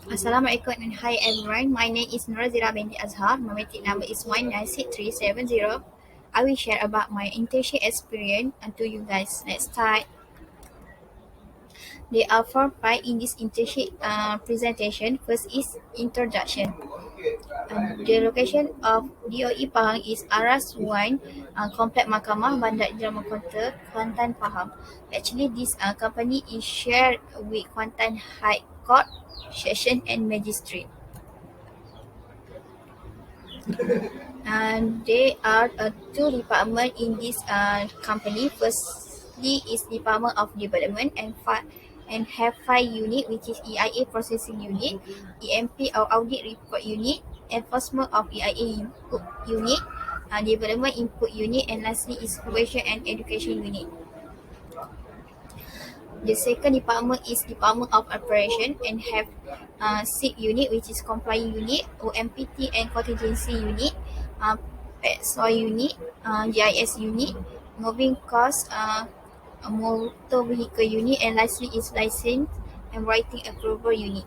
Assalamualaikum and hi everyone. My name is Nurazira binti Azhar. My meeting number is 196370. I will share about my internship experience to you guys. Let's start. There are 4 parts in this internship presentation. First is introduction. The location of DOE Pahang is Aras 1, Komplek Mahkamah Bandar Drama Kota, Kuantan, Pahang. Actually, this company is shared with Kuantan High Court, Session and Magistrate. And there are 2 departments in this company. Firstly is Department of Development and have 5 units, which is EIA Processing Unit, EMP or Audit Report Unit, Enforcement of EIA Input Unit, Development Input Unit, and lastly is Supervision and Education Unit. The second department is Department of Operation and have 6 units, which is Compliance Unit, OMPT and Contingency Unit, PETSOI Unit, GIS Unit, Moving Cost, Motor Vehicle Unit, and lastly is License and Writing Approval Unit.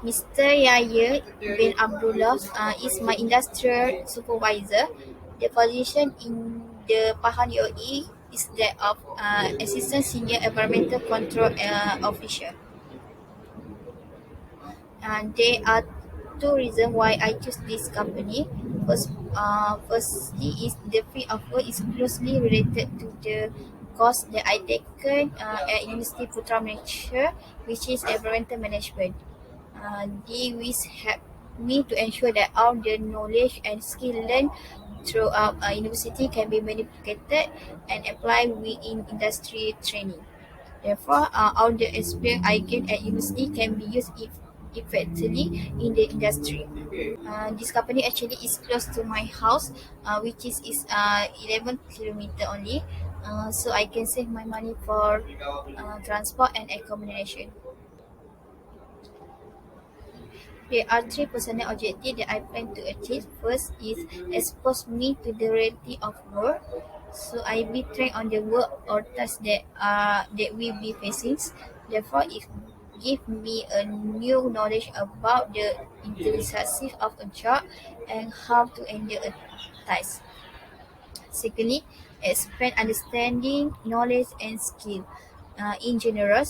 Mr. Yahya bin Abdullah is my industrial supervisor. The position in the Pahang DOE is that of Assistant Senior Environmental Control Official. And there are 2 reasons why I choose this company. Firstly is the field of work is closely related to the course that I taken at University Putra Malaysia, which is environmental management. They will help me to ensure that all the knowledge and skill learned throughout university can be manipulated and applied within industry training. Therefore, all the experience I gained at university can be used effectively in the industry. This company actually is close to my house, which is 11 kilometer only. So I can save my money for transport and accommodation. There are 3 personal objectives that I plan to achieve. First is expose me to the reality of work. So I be trained on the work or tasks that we be facing. Therefore, it give me a new knowledge about the intricacies of a job and how to handle a task. Secondly, expand understanding, knowledge, and skill. In general,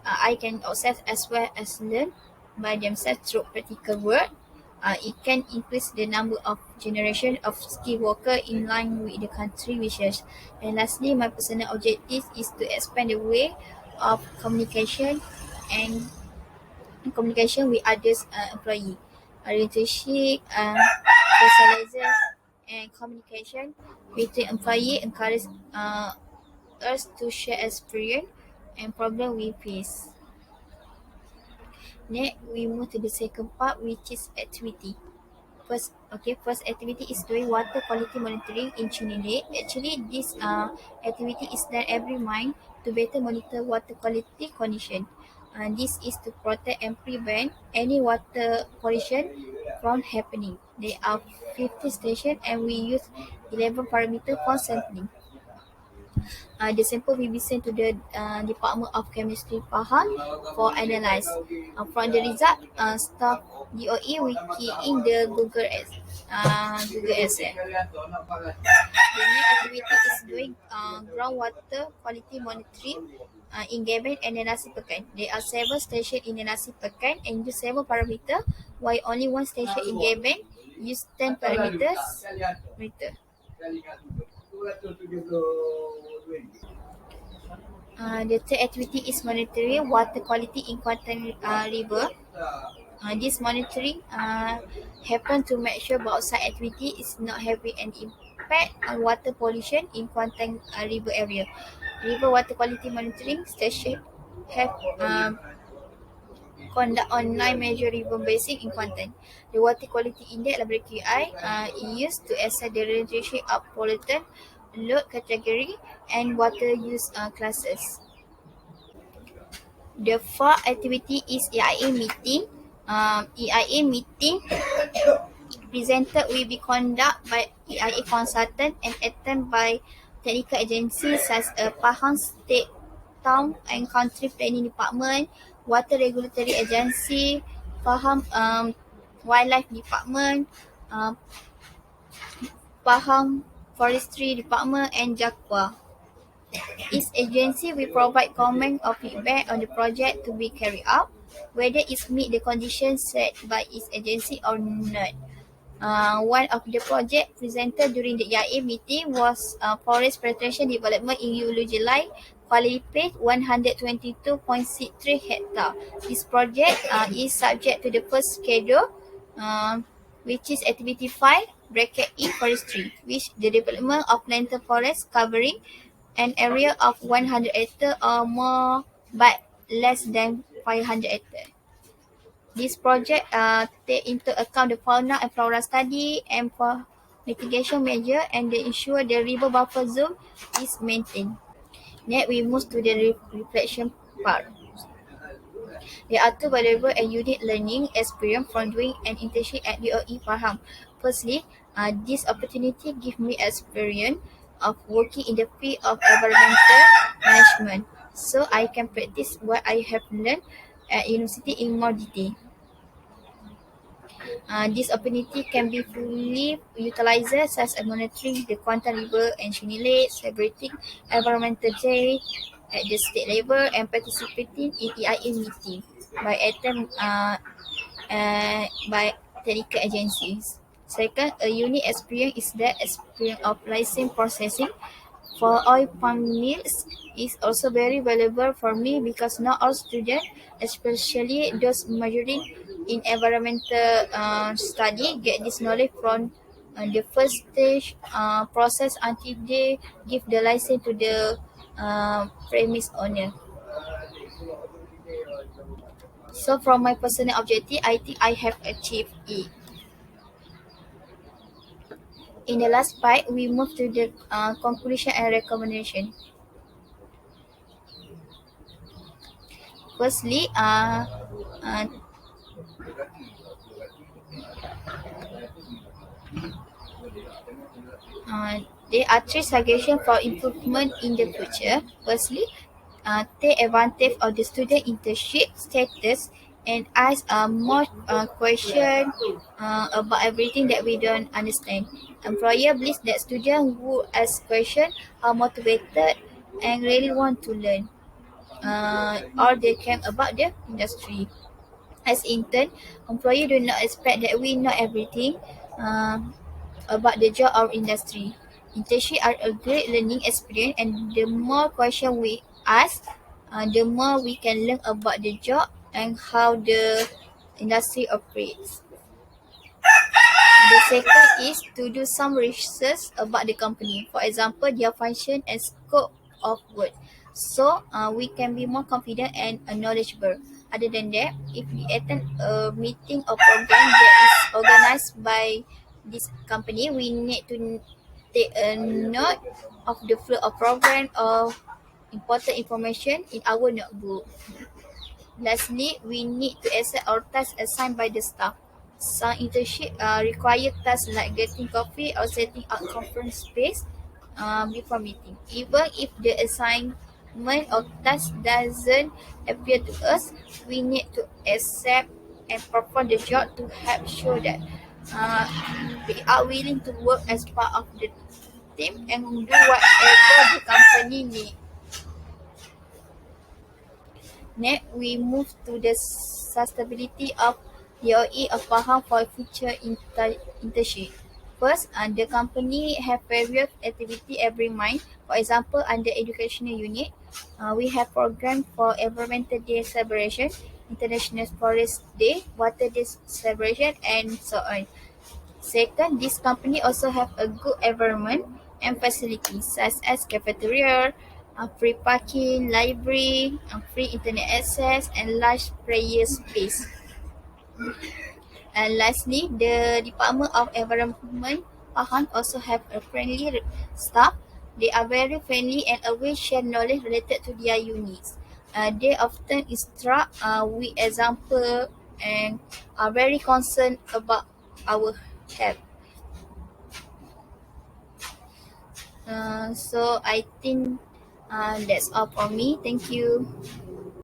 I can access as well as learn by themselves through practical work. It can increase the number of generation of skilled worker in line with the country wishes. And lastly, my personal objective is to expand the way of communication and communication with others employee. Relationship, socialization, and communication between employee encourage us to share experience and problem we face. Next, we move to the second part, which is activity. First activity is doing water quality monitoring in Chunile. Actually, this activity is done every month to better monitor water quality condition. This is to protect and prevent any water pollution from happening. There are 50 stations and we use 11 parameters for sampling. The sample will be sent to the Department of Chemistry Pahang for analyze. From the result, staff DOE will key in the Google Asset. The next activity is doing groundwater quality monitoring in Gaben and Nenasi Pekan. There are 7 stations in Nenasi Pekan and use 7 parameters, while only 1 station in Gaben use 10 parameters. The third activity is monitoring water quality in Kuantan River. This monitoring happen to make sure bauxite activity is not having an impact on water pollution in Kuantan River area. River water quality monitoring station have conduct on 9 major river basins in Kuantan. The water quality index (WQI) is used to assess the relationship of pollutant load category and water use classes. The fourth activity is EIA meeting. EIA meeting presented will be conducted by EIA consultant and attended by technical agencies such as Pahang State Town and Country Planning Department, Water Regulatory Agency, Pahang Wildlife Department, uh, Pahang Forestry Department and Jakwa. Each agency will provide comment or feedback on the project to be carried out, whether it meets the conditions set by each agency or not. One of the projects presented during the EIA meeting was Forest Preservation Development in Hulu Jelai, Kuala Lipis, 122.63 hectare. This project is subject to the first schedule, uh, which is Activity 5, bracket E Forestry, which the development of planted forest covering an area of 100 hectare or more but less than 500 hectare. This project take into account the fauna and flora study and for mitigation measure and they ensure the river buffer zone is maintained. Next, we move to the reflection part. There are two valuable and unique learning experience from doing an internship at DOE Pahang. Firstly, this opportunity gives me experience of working in the field of environmental management, so I can practice what I have learned at university in more detail. This opportunity can be fully utilized such as monitoring the Kuantan River and Shinny Lake, celebrating environmental day at the state level, and participating in EIA meeting by by technical agencies. Second, a unique experience is the experience of license processing for oil palm mills is also very valuable for me because not all students, especially those majoring in environmental study, get this knowledge from the first stage process until they give the license to the premise owner. So from my personal objective, I think I have achieved it. In the last part, we move to the conclusion and recommendation. Firstly, uh, there are three suggestions for improvement in the future. Firstly, take advantage of the student internship status and ask more questions about everything that we don't understand. Employer believes that students who ask questions are motivated and really want to learn, or they care about the industry. As intern, employer do not expect that we know everything about the job or industry. Internship are a great learning experience and the more questions we ask, the more we can learn about the job and how the industry operates. The second is to do some research about the company, for example, their function and scope of work. So we can be more confident and knowledgeable. Other than that, if we attend a meeting or program that is organized by this company, we need to take a note of the flow of program or important information in our notebook. Lastly, we need to accept our tasks assigned by the staff. Some internships require tasks like getting coffee or setting up conference space before meeting. Even if the assignment or task doesn't appear to us, we need to accept and perform the job to help show that uh, we are willing to work as part of the team and do whatever the company needs. Next, we move to the sustainability of DOE of Pahang for future internship. First, the company have various activity every month. For example, under educational unit, we have program for Environmental Day celebration, International Forest Day, Water Day celebration, and so on. Second, this company also have a good environment and facilities such as cafeteria, free parking, library, free internet access, and large prayer space. And lastly, the Department of Environment Pahang also have a friendly staff. They are very friendly and always share knowledge related to their units. They often instruct with example and are very concerned about our have. So I think that's all for me. Thank you.